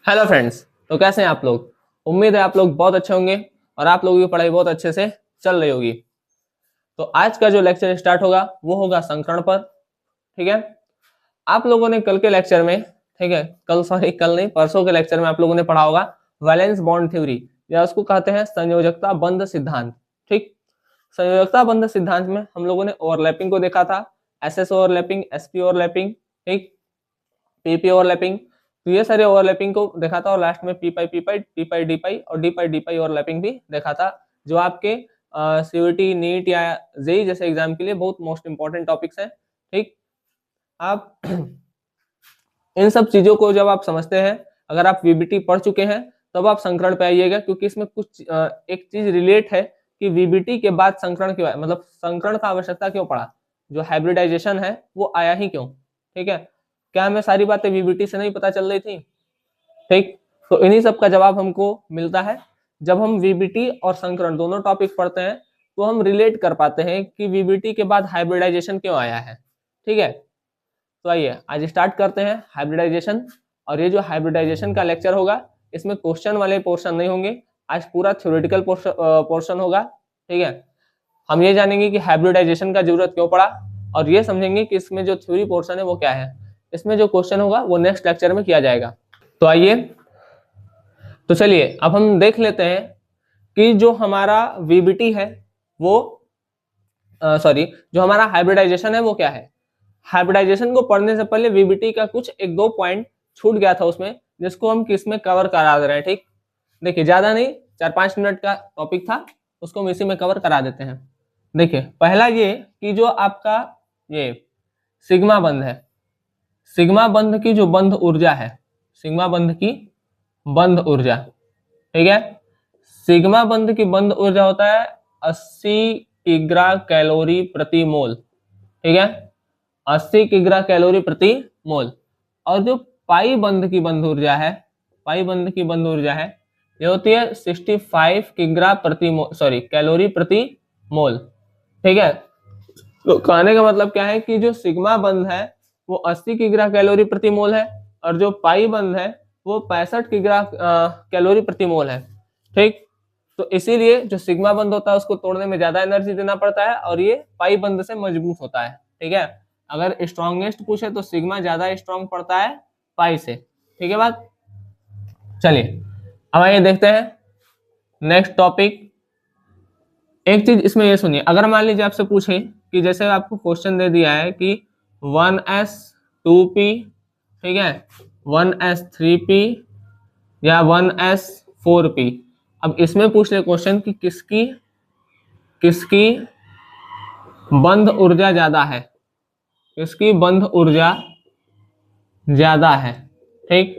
Hello friends. तो कैसे हैं आप लोग? उम्मीद है आप लोग बहुत अच्छे होंगे और आप लोगों की पढ़ाई बहुत अच्छे से चल रही होगी। तो आज का जो लेक्चर स्टार्ट होगा वो होगा संकरण पर। ठीक है। आप लोगों ने कल के लेक्चर में, ठीक है, कल नहीं, परसों के लेक्चर में आप लोगों ने पढ़ा होगा वैलेंस बॉन्ड थ्योरी, या उसको कहते हैं संयोजकता बंध सिद्धांत। ठीक। संयोजकता बंध सिद्धांत में हम लोगों ने ओवरलैपिंग को देखा था, एसएस ओवरलैपिंग, एसपी ओवरलैपिंग, ठीक, पीपी ओवरलैपिंग। तो ये सारे ओवरलैपिंग को देखा था और लास्ट में पी पाई डी पाई और डी पाई ओवरलैपिंग भी देखा था, जो आपके सीयूईटी, नीट या जेई जैसे एग्जाम के लिए बहुत मोस्ट इंपॉर्टेंट टॉपिक्स हैं। ठीक। आप इन सब चीजों को जब आप समझते हैं, अगर आप वीबीटी पढ़ चुके हैं, तब आप संकरण पे आइएगा, क्योंकि इसमें कुछ एक चीज रिलेट है कि वीबीटी के बाद संकरण क्यों आया, मतलब संकरण का आवश्यकता क्यों पड़ा, जो हाइब्रिडाइजेशन है वो आया ही क्यों। ठीक है। क्या हमें सारी बातें वीबीटी से नहीं पता चल रही थी? ठीक। तो इन्हीं सब का जवाब हमको मिलता है जब हम वीबीटी और संकरण दोनों टॉपिक पढ़ते हैं, तो हम रिलेट कर पाते हैं कि वीबीटी के बाद हाइब्रिडाइजेशन क्यों आया है। ठीक है। तो आइए आज स्टार्ट करते हैं हाइब्रिडाइजेशन। और ये जो हाइब्रिडाइजेशन का लेक्चर होगा, इसमें क्वेश्चन वाले पोर्शन नहीं होंगे, आज पूरा थ्योरेटिकल पोर्शन होगा। ठीक है। हम ये जानेंगे कि हाइब्रिडाइजेशन का जरूरत क्यों पड़ा, और ये समझेंगे कि इसमें जो थ्योरी पोर्शन है वो क्या है। इसमें जो क्वेश्चन होगा वो नेक्स्ट लेक्चर में किया जाएगा। तो आइए, तो चलिए अब हम देख लेते हैं कि जो हमारा वीबीटी है वो सॉरी, जो हमारा हाइब्रिडाइजेशन है वो क्या है। हाइब्रिडाइजेशन को पढ़ने से पहले वीबीटी का कुछ एक दो पॉइंट छूट गया था उसमें, जिसको हम किस में कवर करा दे रहे हैं। ठीक। देखिए, ज्यादा नहीं, 4-5 मिनट का टॉपिक था, उसको हम इसी में कवर करा देते हैं। देखिए, पहला ये कि जो आपका ये सिग्मा बंध है, सिग्मा बंध की जो बंध ऊर्जा है, सिग्मा बंध की बंध ऊर्जा, ठीक है, सिग्मा बंध की बंध ऊर्जा होता है 80 किग्रा कैलोरी प्रति मोल। ठीक है, 80 किग्रा कैलोरी प्रति मोल। और जो पाई बंध की बंध ऊर्जा है, पाई बंध की बंध ऊर्जा है, ये होती है 65 किग्रा प्रति मोल, सॉरी, कैलोरी प्रति मोल। ठीक है। तो कहने का मतलब क्या है कि जो सिग्मा बंध है वो 80 किग्रा कैलोरी प्रति मोल है, और जो पाई बंध है वो 65 किग्रा कैलोरी प्रति मोल है। ठीक। तो इसीलिए जो सिग्मा बंध होता है उसको तोड़ने में ज्यादा एनर्जी देना पड़ता है, और ये पाई बंध से मजबूत होता है। ठीक है। अगर स्ट्रॉन्गेस्ट पूछे तो सिग्मा ज्यादा स्ट्रॉन्ग पड़ता है पाई से। ठीक है बात। चलिए अब आइए देखते हैं नेक्स्ट टॉपिक। एक चीज इसमें ये सुनिए, अगर मान लीजिए आपसे पूछे कि जैसे आपको क्वेश्चन दे दिया है कि 1s 2p, ठीक है, 1s 3p या 1s 4p। अब इसमें पूछ ले क्वेश्चन कि किसकी किसकी बंध ऊर्जा ज्यादा है, किसकी बंध ऊर्जा ज्यादा है। ठीक।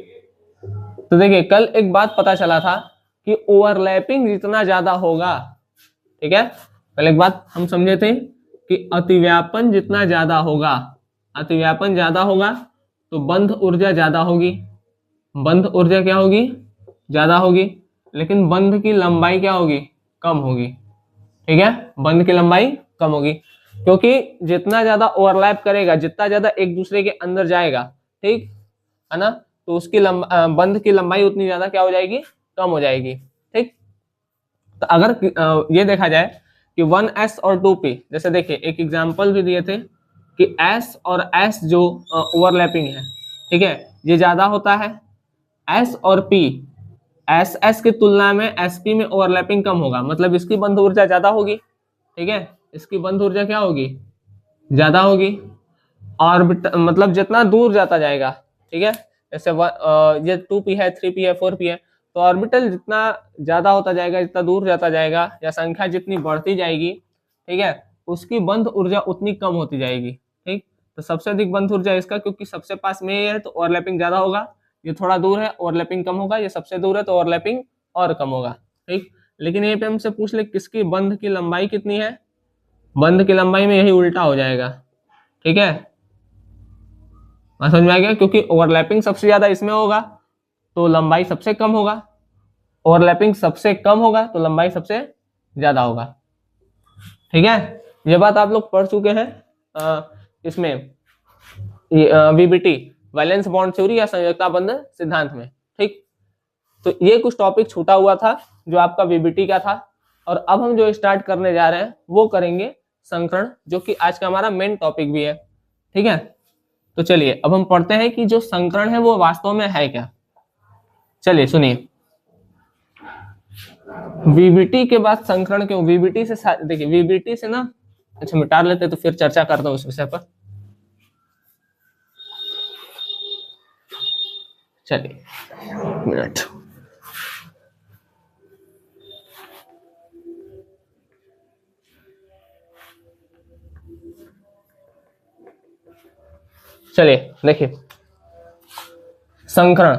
तो देखिए, कल एक बात पता चला था कि ओवरलैपिंग जितना ज्यादा होगा, ठीक है, कल एक बात हम समझे थे कि अतिव्यापन जितना ज्यादा होगा, अतिव्यापन ज्यादा होगा तो बंध ऊर्जा ज्यादा होगी। बंध ऊर्जा क्या होगी? ज्यादा होगी। लेकिन बंध की लंबाई क्या होगी? कम होगी। ठीक है, बंध की लंबाई कम होगी, क्योंकि जितना ज्यादा ओवरलैप करेगा, जितना ज्यादा एक दूसरे के अंदर जाएगा, ठीक है ना, तो उसकी बंध की लंबाई उतनी ज्यादा क्या हो जाएगी? कम हो जाएगी। ठीक। तो अगर ये देखा जाए कि 1s और 2p, जैसे देखिए एक एग्जांपल भी दिए थे कि s और s जो ओवरलैपिंग है, ठीक है, ये ज्यादा होता है। s और p, s की तुलना में sp में ओवरलैपिंग कम होगा, मतलब इसकी बंध ऊर्जा ज्यादा होगी। ठीक है, इसकी बंध ऊर्जा क्या होगी? ज्यादा होगी। और मतलब जितना दूर जाता जाएगा, ठीक है, जैसे ये 2p है, 3p है, 4p है, तो ऑर्बिटल जितना ज्यादा होता जाएगा, जितना दूर जाता जाएगा, या संख्या जितनी बढ़ती जाएगी, ठीक है, उसकी बंध ऊर्जा उतनी कम होती जाएगी। ठीक। तो सबसे अधिक बंध ऊर्जा इसका, क्योंकि सबसे पास में ये है तो ओवरलैपिंग ज्यादा होगा, ये थोड़ा दूर है ओवरलैपिंग कम होगा, ये सबसे दूर है तो ओवरलैपिंग और कम होगा। ठीक। लेकिन यहीं पे हमसे पूछ ले किसकी बंध की लंबाई कितनी है, बंध की लंबाई में यही उल्टा हो जाएगा। ठीक है, समझ में आ गया? क्योंकि ओवरलैपिंग सबसे ज्यादा इसमें होगा तो लंबाई सबसे कम होगा, ओवरलैपिंग सबसे कम होगा तो लंबाई सबसे ज्यादा होगा। ठीक है, ये बात आप लोग पढ़ चुके हैं इसमें वीबीटी, वैलेंस बॉन्ड थ्योरी या संयोजकता बंध सिद्धांत में। ठीक। तो ये कुछ टॉपिक छूटा हुआ था जो आपका वीबीटी का था, और अब हम जो स्टार्ट करने जा रहे हैं वो करेंगे संकरण, जो कि आज का हमारा मेन टॉपिक भी है। ठीक है, तो चलिए अब हम पढ़ते हैं कि जो संकरण है वो वास्तव में है क्या। चलिए सुनिए, वीबीटी के बाद संकरण क्यों, वीबीटी से देखिए वीबीटी से ना, अच्छा मिटा लेते तो फिर चर्चा करता हूं उस विषय पर। चलिए मिनट, चलिए देखिए संकरण,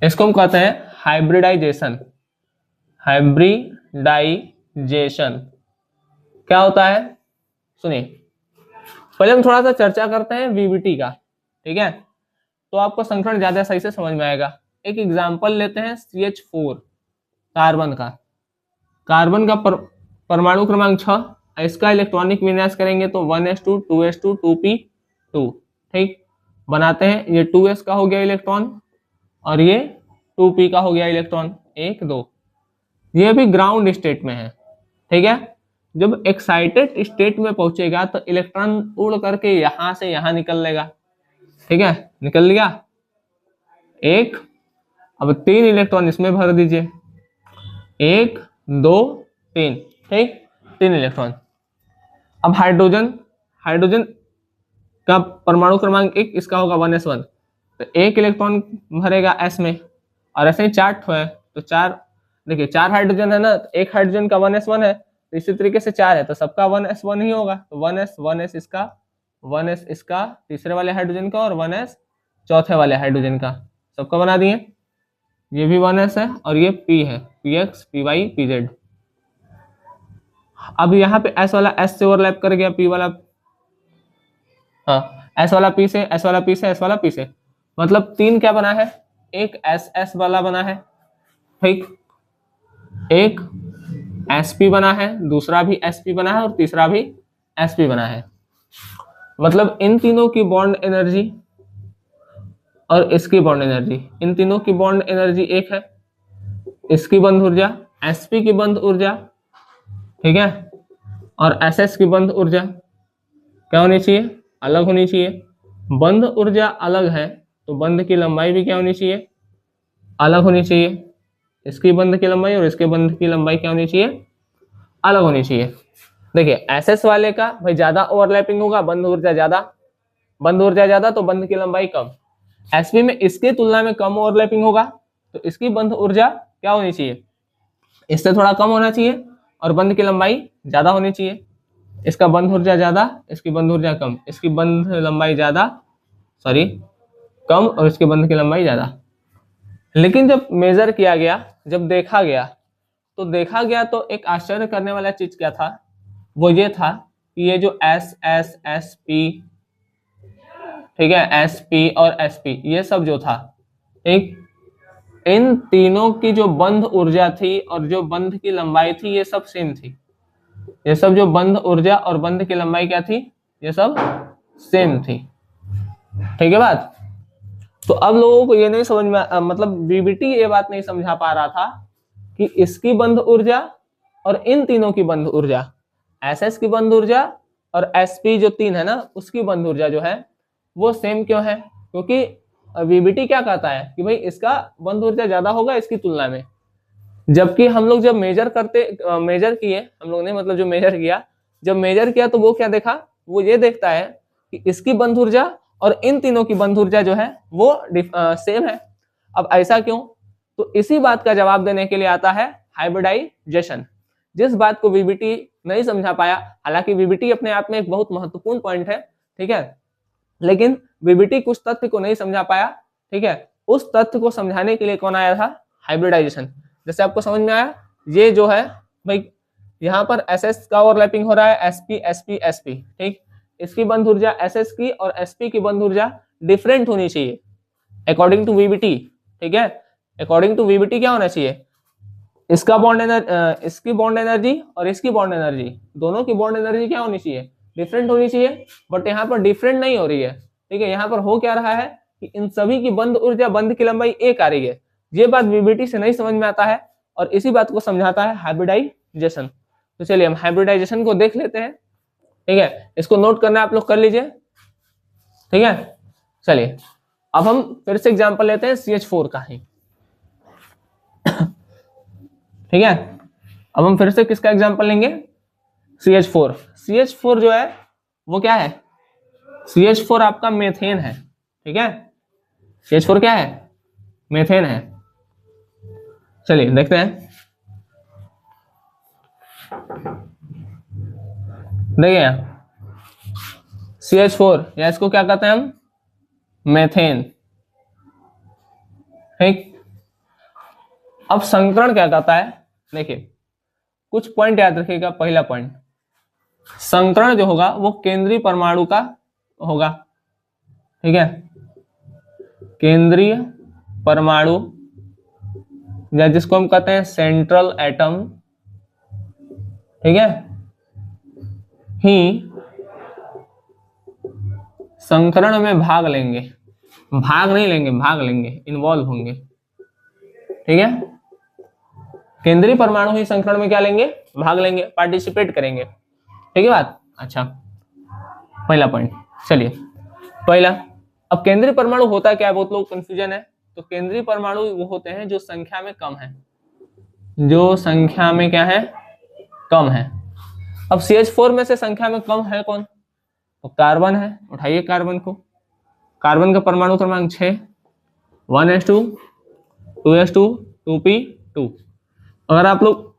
इसको हम कहते हैं हाइब्रिडाइजेशन। हाइब्रिडाइजेशन क्या होता है सुनिए, पहले हम थोड़ा सा चर्चा करते हैं वीबीटी का। ठीक है, तो आपको संकरण ज्यादा सही से समझ में आएगा। एक एग्जांपल लेते हैं CH4 कार्बन का। कार्बन का परमाणु क्रमांक 6, इसका इलेक्ट्रॉनिक विन्यास करेंगे तो 1s2 2s2 2p2। ठीक, बनाते हैं, ये 2s का हो गया इलेक्ट्रॉन और ये 2p का हो गया इलेक्ट्रॉन, 1 2। ये भी ग्राउंड स्टेट में है। ठीक है, जब एक्साइटेड स्टेट में पहुंचेगा तो इलेक्ट्रॉन उड़ करके यहां से यहां निकल लेगा। ठीक है, निकल लिया एक, अब 3 इलेक्ट्रॉन इसमें भर दीजिए, 1 2 3। ठीक, 3 इलेक्ट्रॉन। अब हाइड्रोजन, हाइड्रोजन का परमाणु क्रमांक 1, इसका होगा 1s1, तो 1 इलेक्ट्रॉन भरेगा s में, और ऐसे ही 4 ठो है तो 4, देखिए 4 हाइड्रोजन है ना, तो 1 हाइड्रोजन का 1s1 है, तो इसी तरीके से 4 है तो सबका 1s1 ही होगा, तो 1s इसका, 1s इसका तीसरे वाले हाइड्रोजन का, और 1s चौथे वाले हाइड्रोजन का, सबका बना दिए। ये भी 1s है और ये p है, px py pz। अब यहाँ पे s वाला s से ओवरलैप कर गया, p वाला, हाँ s वाला p से, s वाला p से, s वाला p से, मतलब 3 क्या बना है, एक ss वाला बना है। ठीक, एक sp बना है, दूसरा भी sp बना है और तीसरा भी sp बना है। मतलब इन तीनों की बॉन्ड एनर्जी और इसकी बॉन्ड एनर्जी, इन तीनों की बॉन्ड एनर्जी एक है। इसकी बंध ऊर्जा, sp की बंध ऊर्जा, ठीक है, और ss की बंध ऊर्जा क्या होनी चाहिए, अलग होनी चाहिए। बंध ऊर्जा अलग है तो बंध की लंबाई भी क्या होनी चाहिए, अलग होनी चाहिए। इसकी बंध की लंबाई और इसके बंध की लंबाई क्या होनी चाहिए, अलग होनी चाहिए। देखिए SS वाले का भाई ज्यादा ओवरलैपिंग होगा, बंध ऊर्जा ज्यादा, बंध ऊर्जा ज्यादा तो बंध की लंबाई कम। SP में इसके तुलना में कम ओवरलैपिंग होगा तो इसकी बंध ऊर्जा क्या होनी चाहिए, इससे थोड़ा कम होना चाहिए, और बंध की लंबाई ज्यादा होनी चाहिए। इसका बंध ऊर्जा ज्यादा, इसकी बंध ऊर्जा कम, इसकी बंध लंबाई ज्यादा, सॉरी कम, और इसकी बंध की लंबाई ज्यादा। लेकिन जब मेजर किया गया, जब देखा गया तो एक आश्चर्य करने वाला चीज क्या था, वो ये था कि ये जो SSSP, ठीक है, SP और SP, ये सब जो था, एक इन तीनों की जो बंध ऊर्जा थी और जो बंध की लंबाई थी ये सब सेम थी। ये सब जो बंध ऊर्जा और बंध की लंबाई क्या थी, ये सब सेम थी। ठीक है बात। तो अब लोगों को ये नहीं समझ में, मतलब वीबीटी ये बात नहीं समझा पा रहा था कि इसकी बंध ऊर्जा और इन तीनों की बंध ऊर्जा, SS की बंध ऊर्जा और SP जो 3 है ना, उसकी बंध ऊर्जा जो है वो सेम क्यों है। क्योंकि वीबीटी क्या कहता है कि भाई इसका बंध ऊर्जा ज्यादा होगा इसकी तुलना में, जबकि हम लोग जब मेजर किए, हम लोग ने मतलब जो मेजर किया, जब मेजर किया तो वो क्या देखा, वो ये देखता है कि इसकी बंध ऊर्जा और इन तीनों की बंध ऊर्जा जो है वो सेम है। अब ऐसा क्यों, तो इसी बात का जवाब देने के लिए आता है हाइब्रिडाइजेशन, जिस बात को वीबीटी नहीं समझा पाया। हालांकि वीबीटी अपने आप में एक बहुत महत्वपूर्ण पॉइंट है, ठीक है, लेकिन वीबीटी कुछ तथ्य को नहीं समझा पाया। ठीक है, उस तथ्य को समझाने के लिए कौन आया था, हाइब्रिडाइजेशन। जैसे आपको समझ में आया, ये जो है भाई यहाँ पर SS का ओवरलैपिंग हो रहा है, SP SP SP, ठीक, इसकी बंध ऊर्जा SS की और SP की बंध ऊर्जा डिफरेंट होनी चाहिए अकॉर्डिंग टू वीबीटी। ठीक है, अकॉर्डिंग टू वीबीटी क्या होना चाहिए, इसका बॉन्ड एनर्जी, इसकी बॉन्ड एनर्जी और इसकी बॉन्ड एनर्जी, दोनों की बॉन्ड एनर्जी क्या होनी चाहिए, डिफरेंट होनी चाहिए। बट यहाँ पर डिफरेंट नहीं हो रही है। ठीक है, यहाँ पर हो क्या रहा है कि इन सभी की बंद ऊर्जा, बंद की लंबाई एक आ रही है। ये बात वीबीटी से नहीं समझ में आता है और इसी बात को समझाता है हाइब्रिडाइजेशन। तो चलिए हम हाइब्रिडाइजेशन को देख लेते हैं, ठीक है। इसको नोट करना आप लोग कर लीजिए, ठीक है। चलिए अब हम फिर से एग्जांपल लेते हैं CH4 का ही, ठीक है। अब हम फिर से किसका एग्जांपल लेंगे, CH4। CH4 जो है वो क्या है, CH4 आपका मेथेन है, ठीक है। CH4 क्या है, मेथेन है। चलिए देखते हैं, देखिए CH4 या इसको क्या कहते हैं हम, मेथेन, ठीक। अब संकरण क्या कहता है, देखिए कुछ पॉइंट याद रखिएगा। पहला पॉइंट, संकरण जो होगा वो केंद्रीय परमाणु का होगा, ठीक है। केंद्रीय परमाणु या जिसको हम कहते हैं सेंट्रल एटम, ठीक है, ही संकरण में भाग लेंगे, भाग नहीं लेंगे, भाग लेंगे, इन्वॉल्व होंगे, ठीक है। केंद्रीय परमाणु ही संकरण में क्या लेंगे, भाग लेंगे, पार्टिसिपेट करेंगे, ठीक है बात। अच्छा पहला पॉइंट, चलिए पहला। अब केंद्रीय परमाणु होता क्या है, बहुत लोग कंफ्यूजन है। तो केंद्रीय परमाणु वो होते हैं जो संख्या में कम है, जो संख्या में क्या है, कम है। अब CH4 में से संख्या में कम है कौन, तो कार्बन है। उठाइए कार्बन को, कार्बन का परमाणु क्रमांक 6, 1s2 2s2 2p2। अगर आप लोग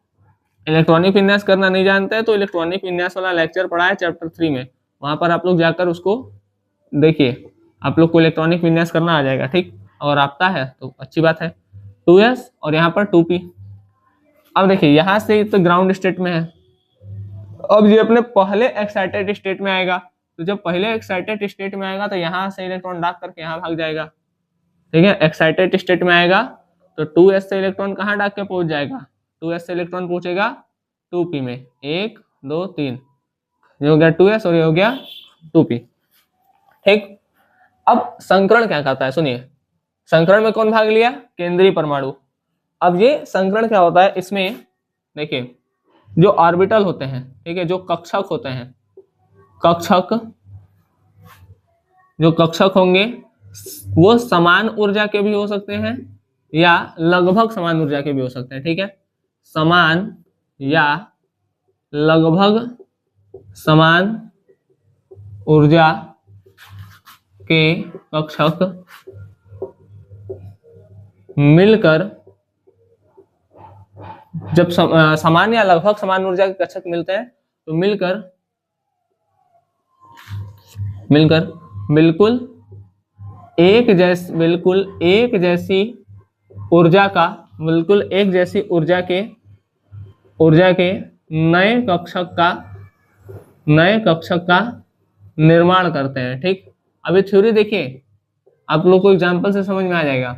इलेक्ट्रॉनिक विन्यास करना नहीं जानते हैं तो इलेक्ट्रॉनिक विन्यास वाला लेक्चर पढ़ा है चैप्टर 3 में, वहां पर आप लोग जाकर उसको देखिए, आप लोग को इलेक्ट्रॉनिक विन्यास करना आ जाएगा, ठीक। और आता है तो अच्छी बात है। 2s और यहाँ पर 2p। अब देखिए यहाँ से तो ग्राउंड स्टेट में है, अब ये अपने पहले एक्साइटेड स्टेट में आएगा। तो जब पहले एक्साइटेड स्टेट में आएगा तो यहाँ से इलेक्ट्रॉन डाक करके यहाँ भाग जाएगा, ठीक है। एक्साइटेड स्टेट में आएगा तो 2s से इलेक्ट्रॉन कहाँ डाक के पहुंच जाएगा, 2s से इलेक्ट्रॉन पहुंचेगा 2p में, 1 2 3, ये हो गया 2s और ये हो गया 2p, ठीक। अब संकरण क्या कहता है, सुनिए। संकरण में कौन भाग लिया, केंद्रीय परमाणु। अब ये संकरण क्या होता है, इसमें देखिए जो ऑर्बिटल होते हैं, ठीक है, जो कक्षक होते हैं, कक्षक, जो कक्षक होंगे वो समान ऊर्जा के भी हो सकते हैं या लगभग समान ऊर्जा के भी हो सकते हैं, ठीक है। समान या लगभग समान ऊर्जा के कक्षक मिलकर, जब समान या लगभग समान ऊर्जा के कक्षक मिलते हैं तो मिलकर बिल्कुल एक जैसी ऊर्जा का, बिल्कुल एक जैसी ऊर्जा के नए कक्षक का निर्माण करते हैं, ठीक। अभी थ्योरी देखिए, आप लोग को एग्जांपल से समझ में आ जाएगा।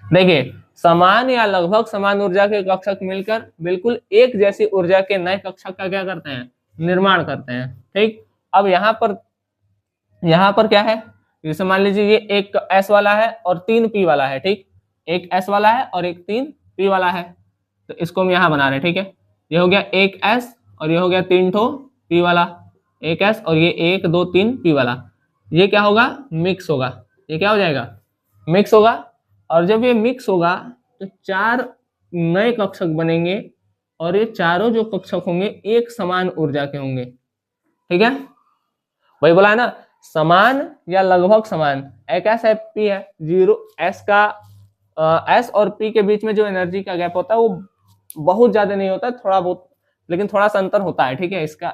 देखिए समान या लगभग समान ऊर्जा के कक्षक मिलकर बिल्कुल एक जैसी ऊर्जा के नए कक्षक का क्या करते हैं, निर्माण करते हैं, ठीक। अब यहाँ पर क्या है, जैसे मान लीजिए ये एक S वाला है और 3 P वाला है, ठीक। एक S वाला है और एक 3 P वाला है, तो इसको हम यहाँ बना रहे हैं, ठीक है। ये हो गया एक S और ये हो गया 3 ठो P वाला, एक S और ये 1 2 3 P वाला। ये क्या होगा, मिक्स होगा, ये क्या हो जाएगा, मिक्स होगा। और जब ये मिक्स होगा तो 4 नए कक्षक बनेंगे और ये चारों जो कक्षक होंगे एक समान ऊर्जा के होंगे, ठीक है। वही बोला है ना, समान या लगभग समान। एक S है, P है, 0 S का S और P के बीच में जो एनर्जी का गैप होता है वो बहुत ज्यादा नहीं होता है, थोड़ा बहुत, लेकिन थोड़ा सा अंतर होता है, ठीक है इसका,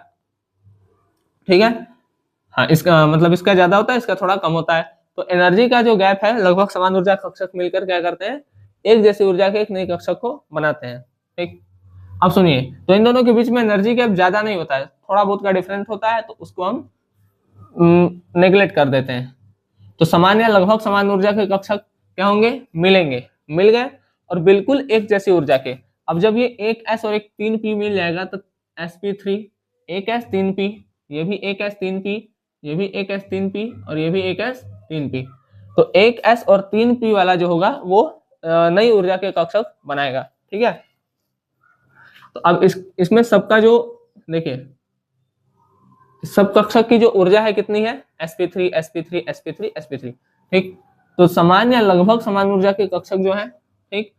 ठीक है। हाँ इसका मतलब इसका ज्यादा होता है, इसका थोड़ा कम होता है। तो एनर्जी का जो गैप है, लगभग समान ऊर्जा कक्षक मिलकर क्या करते हैं, एक जैसी ऊर्जा के एक नई कक्षक को बनाते हैं, ठीक। अब सुनिए, तो इन दोनों के बीच में एनर्जी गैप ज्यादा नहीं होता है, थोड़ा बहुत का डिफरेंस होता है, तो उसको हम नेग्लेक्ट कर देते हैं। तो समान या लगभग समान ऊर्जा के कक्षक क्या होंगे, मिल गए और बिल्कुल एक जैसी ऊर्जा के। अब जब ये एक S और एक 3P मिल जाएगा तो sp3, एक S 3P, ये भी एक S 3P, ये भी एक S 3P और ये भी एक S 3P। तो एक S और 3P वाला जो होगा वो नई ऊर्जा के कक्षक बनाएगा। ठीक है, तो अब इसमें सबका जो देखिए सब कक्षक की जो ऊर्जा है कितनी है, sp3 sp3 sp3 sp3। ठीक, तो समान या लगभग समान ऊर्जा के कक्षक जो है, ठीक,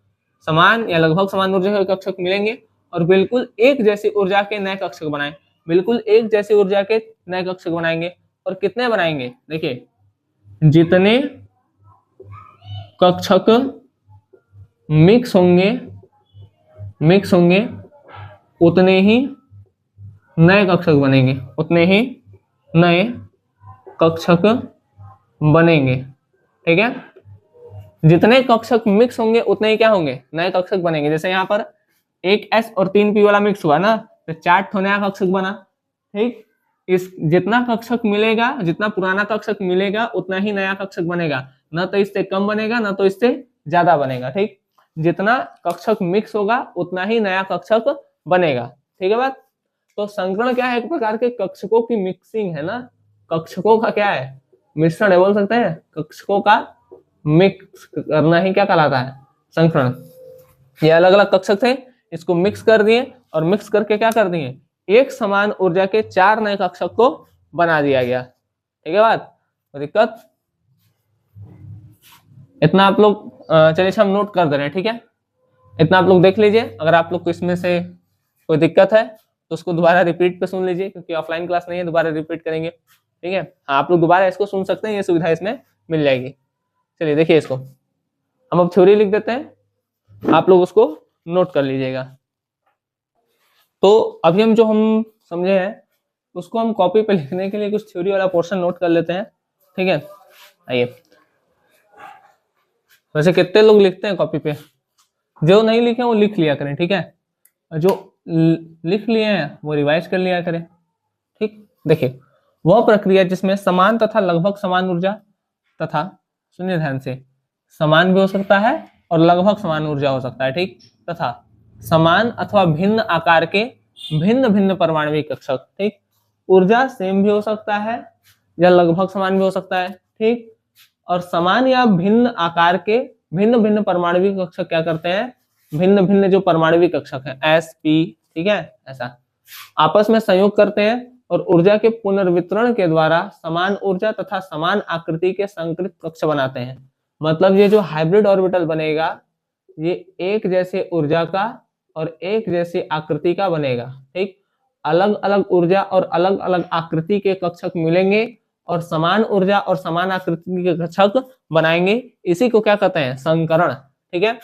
समान या लगभग समान ऊर्जा के कक्षक मिलेंगे और बिल्कुल एक जैसी ऊर्जा के नए कक्षक बनाएं, बिल्कुल एक जैसी ऊर्जा के नए कक्षक बनाएंगे। और कितने बनाएंगे, देखिए जितने कक्षक मिक्स होंगे उतने ही नए कक्षक बनेंगे, उतने ही नए कक्षक बनेंगे। ठीक है, जितने कक्षक मिक्स होंगे उतने ही क्या होंगे, नए कक्षक बनेंगे। जैसे यहाँ पर एक S और 3P वाला मिक्स हुआ ना, तो 4 ठो नया कक्षक बना। ठीक, इस जितना कक्षक मिलेगा, जितना पुराना कक्षक मिलेगा उतना ही नया कक्षक बनेगा, ना तो इससे कम बनेगा ना तो इससे ज्यादा बनेगा। ठीक, जितना कक्षक मिक्स होगा उतना ही नया कक्षक बनेगा। ठीक है बात। तो संकरण क्या है, एक प्रकार के कक्षकों की मिक्सिंग है ना, कक्षकों का क्या है, मिश्रण है, बोल सकते हैं कक्षकों का मिक्स करना ही क्या कहलाता है, संकरण। ये अलग अलग कक्षक थे, इसको मिक्स कर दिए और मिक्स करके क्या कर दिए, एक समान ऊर्जा के 4 नए कक्षक को बना दिया गया। ठीक है बात, कोई दिक्कत, इतना आप लोग चलिए हम नोट कर दे रहे हैं। ठीक है, इतना आप लोग देख लीजिए, अगर आप लोग को इसमें से कोई दिक्कत है तो उसको दोबारा रिपीट पे सुन लीजिए, क्योंकि ऑफलाइन क्लास नहीं है, दोबारा रिपीट करेंगे। ठीक है, हाँ आप लोग दोबारा इसको सुन सकते हैं, ये सुविधा इसमें मिल जाएगी। चलिए देखिए इसको हम अब थ्योरी लिख देते हैं, आप लोग उसको नोट कर लीजिएगा। तो अभी हम जो हम समझे हैं उसको हम कॉपी पे लिखने के लिए कुछ थ्योरी वाला पोर्शन नोट कर लेते हैं। ठीक है, आइए, वैसे कितने लोग लिखते हैं कॉपी पे, जो नहीं लिखे वो लिख लिया करें। ठीक है, जो लिख लिए हैं वो रिवाइज कर लिया करें। ठीक, देखिए वह प्रक्रिया जिसमें समान तथा लगभग समान ऊर्जा तथा, सुनिए ध्यान से, समान भी हो सकता है और लगभग समान ऊर्जा हो सकता है। ठीक, तथा समान अथवा भिन्न आकार के भिन्न भिन्न परमाणविक कक्षक। ठीक, ऊर्जा सेम भी हो सकता है या लगभग समान भी हो सकता है। ठीक, और समान या भिन्न आकार के भिन्न भिन्न परमाणविक कक्षक क्या करते हैं, भिन्न भिन्न जो परमाणविक कक्षक है sp, ठीक है, ऐसा आपस में संयोग करते हैं और ऊर्जा के पुनर्वितरण के द्वारा समान ऊर्जा तथा समान आकृति के संकृत कक्ष बनाते हैं। मतलब ये जो हाइब्रिड ऑर्बिटल बनेगा ये एक जैसे ऊर्जा का और एक जैसी आकृति का बनेगा। ठीक, अलग अलग ऊर्जा और अलग अलग आकृति के कक्षक मिलेंगे और समान ऊर्जा और समान आकृति के कक्षक बनाएंगे, इसी को क्या कहते हैं, संकरण। ठीक है,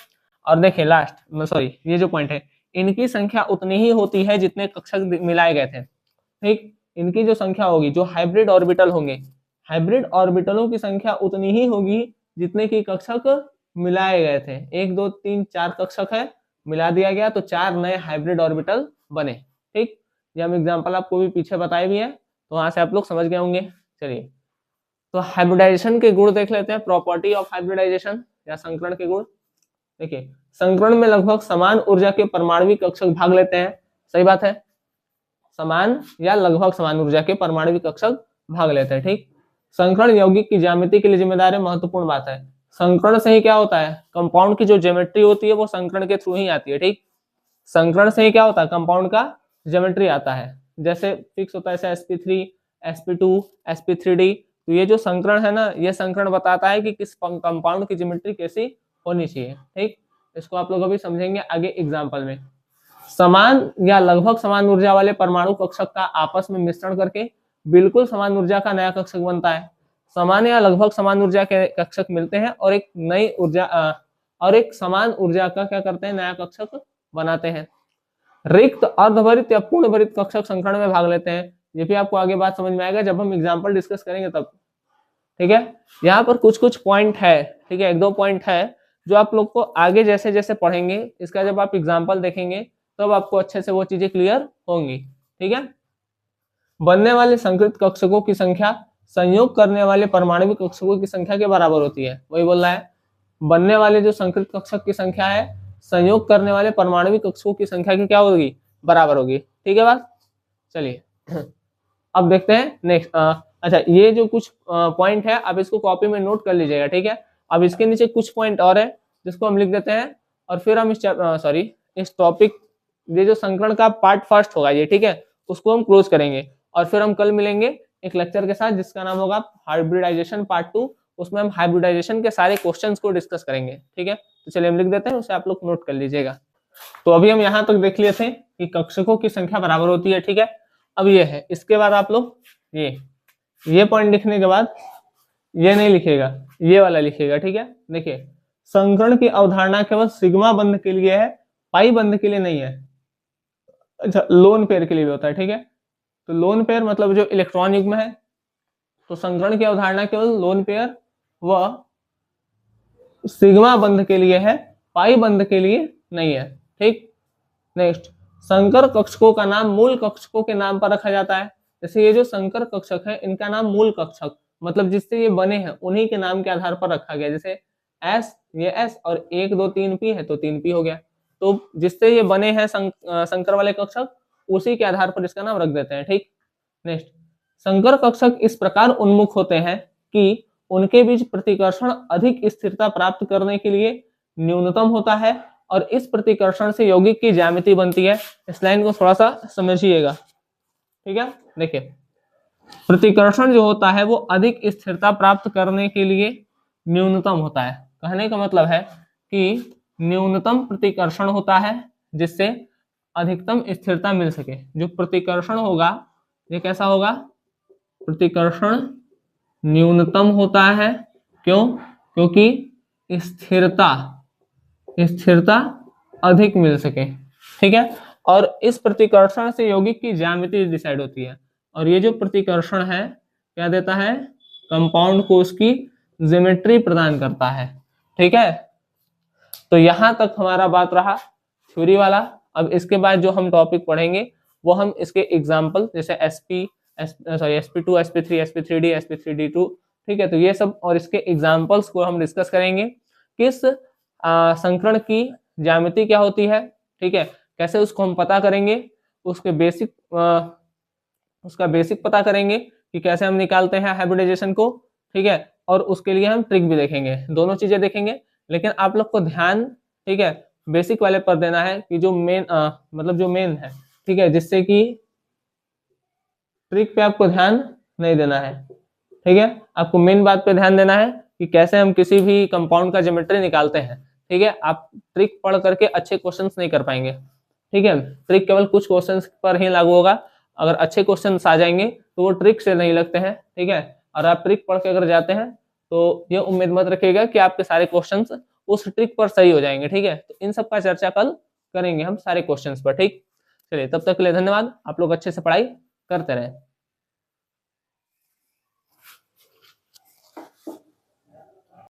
और देखिए लास्ट में, सॉरी ये जो पॉइंट है, इनकी संख्या उतनी ही होती है जितने कक्षक मिलाए गए थे। ठीक, इनकी जो संख्या होगी, जो हाइब्रिड ऑर्बिटल होंगे, हाइब्रिड ऑर्बिटलों की संख्या उतनी ही होगी जितने की कक्षक मिलाए गए थे। 1 2 3 4 कक्षक है, मिला दिया गया तो 4 नए हाइब्रिड ऑर्बिटल बने। ठीक, ये हम एग्जाम्पल आपको भी पीछे बताए भी है, तो वहां से आप लोग समझ गए होंगे। चलिए तो हाइब्रिडाइजेशन के गुण देख लेते हैं, प्रॉपर्टी ऑफ हाइब्रिडाइजेशन या संकरण के गुण। देखिए संकरण में लगभग समान ऊर्जा के परमाणविक कक्षक भाग लेते हैं, सही बात है, समान या लगभग समान ऊर्जा के परमाणविक कक्षक भाग लेते हैं। ठीक, संकरण यौगिक की ज्यामिति के लिए जिम्मेदार है, महत्वपूर्ण बात है। संकरण से ही क्या होता है, कंपाउंड की जो ज्योमेट्री होती है वो संकरण के थ्रू ही आती है। ठीक, संकरण से ही क्या होता है, कंपाउंड का ज्योमेट्री आता है, जैसे फिक्स होता है जैसे sp3 sp2 sp3d। तो ये जो संकरण है ना, ये संकरण बताता है कि किस कंपाउंड की ज्योमेट्री कैसी होनी चाहिए। ठीक, इसको आप लोग अभी समझेंगे आगे एग्जाम्पल में। समान या लगभग समान ऊर्जा वाले परमाणु कक्षक का आपस में मिश्रण करके बिल्कुल समान ऊर्जा का नया कक्षक बनता है। समान या लगभग समान ऊर्जा के कक्षक मिलते हैं और एक नई ऊर्जा और एक समान ऊर्जा का क्या करते हैं, नया कक्षक बनाते हैं। रिक्त, अर्धभरित या पूर्ण भरित कक्षक संकरण में भाग लेते हैं। ये भी आपको आगे बात समझ में आएगा जब हम एग्जाम्पल डिस्कस करेंगे तब। ठीक है, यहाँ पर कुछ कुछ पॉइंट है, ठीक है, 1 2 पॉइंट है जो आप लोग को आगे जैसे जैसे पढ़ेंगे, इसका जब आप एग्जाम्पल देखेंगे तब आपको अच्छे से वो चीजें क्लियर होंगी। ठीक है, बनने वाले संकृत कक्षकों की संख्या संयोग करने वाले परमाणविक कक्षकों की संख्या के बराबर होती है। वही बोल रहा है, बनने वाले जो संकृत कक्षक की संख्या है संयोग करने वाले परमाणविक कक्षकों की संख्या की क्या होगी, बराबर होगी। ठीक है बात, चलिए अब देखते हैं नेक्स्ट। अच्छा, ये जो कुछ पॉइंट है आप इसको कॉपी में नोट कर लीजिएगा, ठीक है। अब इसके नीचे कुछ पॉइंट और है जिसको हम लिख देते हैं, और फिर हम इस टॉपिक, ये जो संकरण का पार्ट फर्स्ट होगा ये, ठीक है, उसको हम क्लोज करेंगे। और फिर हम कल मिलेंगे एक लेक्चर के साथ जिसका नाम होगा हाइब्रिडाइजेशन पार्ट 2। उसमें हम हाइब्रिडाइजेशन के सारे क्वेश्चंस को डिस्कस करेंगे, ठीक है। तो चलिए हम लिख देते हैं, उसे आप लोग नोट कर लीजिएगा। तो अभी हम यहाँ तक देख लिए थे कि कक्षकों की संख्या बराबर होती है, ठीक है। अब ये है, इसके बाद आप लोग ये पॉइंट लिखने के बाद ये नहीं लिखेगा, ये वाला लिखेगा, ठीक है। देखिए, संकरण की अवधारणा केवल सिग्मा बंध के लिए है, पाई बंध के लिए नहीं है। अच्छा, लोन पेयर के लिए भी होता है, ठीक है। तो लोन पेयर मतलब जो इलेक्ट्रॉन युग्म है, तो संकरण की अवधारणा केवल लोन पेयर व सिग्मा बंध के लिए है, पाई बंध के लिए नहीं है, ठीक। नेक्स्ट, संकर कक्षकों का नाम मूल कक्षकों के नाम पर रखा जाता है। जैसे ये जो संकर कक्षक है इनका नाम मूल कक्षक, मतलब जिससे ये बने हैं उन्हीं के नाम के आधार पर रखा गया। जैसे एस, ये एस, और 1 2 3 पी है तो 3 पी हो गया। तो जिससे ये बने हैं संकर वाले कक्षक, उसी के आधार पर इसका नाम रख देते हैं, ठीक। नेक्स्ट, संकर कक्षक इस प्रकार उन्मुख होते हैं कि उनके बीच प्रतिकर्षण अधिक स्थिरता प्राप्त करने के लिए न्यूनतम होता है, और इस प्रतिकर्षण से यौगिक की ज्यामिति बनती है। इस लाइन को थोड़ा सा समझिएगा, ठीक है। देखिए, प्रतिकर्षण जो होता है वो अधिक स्थिरता प्राप्त करने के लिए न्यूनतम होता है। कहने का मतलब है कि न्यूनतम प्रतिकर्षण होता है जिससे अधिकतम स्थिरता मिल सके। जो प्रतिकर्षण होगा ये कैसा होगा, प्रतिकर्षण न्यूनतम होता है। क्यों? क्योंकि स्थिरता अधिक मिल सके, ठीक है। और इस प्रतिकर्षण से यौगिक की ज्यामिति डिसाइड होती है, और ये जो प्रतिकर्षण है क्या देता है, कंपाउंड को उसकी ज्योमेट्री प्रदान करता है, ठीक है। तो यहां तक हमारा बात रहा थ्योरी वाला। अब इसके बाद जो हम टॉपिक पढ़ेंगे वो हम इसके एग्जाम्पल, जैसे sp2 sp3 sp3d sp3d2, ठीक है। तो ये सब और इसके एग्जाम्पल्स को हम डिस्कस करेंगे। किस संकरण की ज्यामिति क्या होती है, ठीक है, कैसे उसको हम पता करेंगे, उसका बेसिक पता करेंगे कि कैसे हम निकालते हैं हाइब्रिडाइजेशन को, ठीक है। और उसके लिए हम ट्रिक भी देखेंगे, दोनों चीजें देखेंगे। लेकिन आप लोग को ध्यान, ठीक है, बेसिक वाले पर देना है कि जो मेन मतलब जो मेन है, ठीक है, जिससे कि ट्रिक पे आपको ध्यान नहीं देना है, ठीक है। आपको मेन बात पे ध्यान देना है कि कैसे हम किसी भी कंपाउंड का ज्योमेट्री निकालते हैं, ठीक है। आप ट्रिक पढ़ करके अच्छे क्वेश्चंस नहीं कर पाएंगे, ठीक है। ट्रिक केवल कुछ क्वेश्चंस पर ही लागू होगा। अगर अच्छे क्वेश्चंस आ जाएंगे तो वो ट्रिक से नहीं लगते हैं, ठीक है। और आप ट्रिक पढ़ के अगर जाते हैं तो ये उम्मीद मत रखिएगा कि आपके सारे क्वेश्चंस उस ट्रिक पर सही हो जाएंगे, ठीक है। तो इन सब का चर्चा कल करेंगे हम सारे क्वेश्चंस पर, ठीक। चलिए, तब तक के लिए धन्यवाद। आप लोग अच्छे से पढ़ाई करते रहें।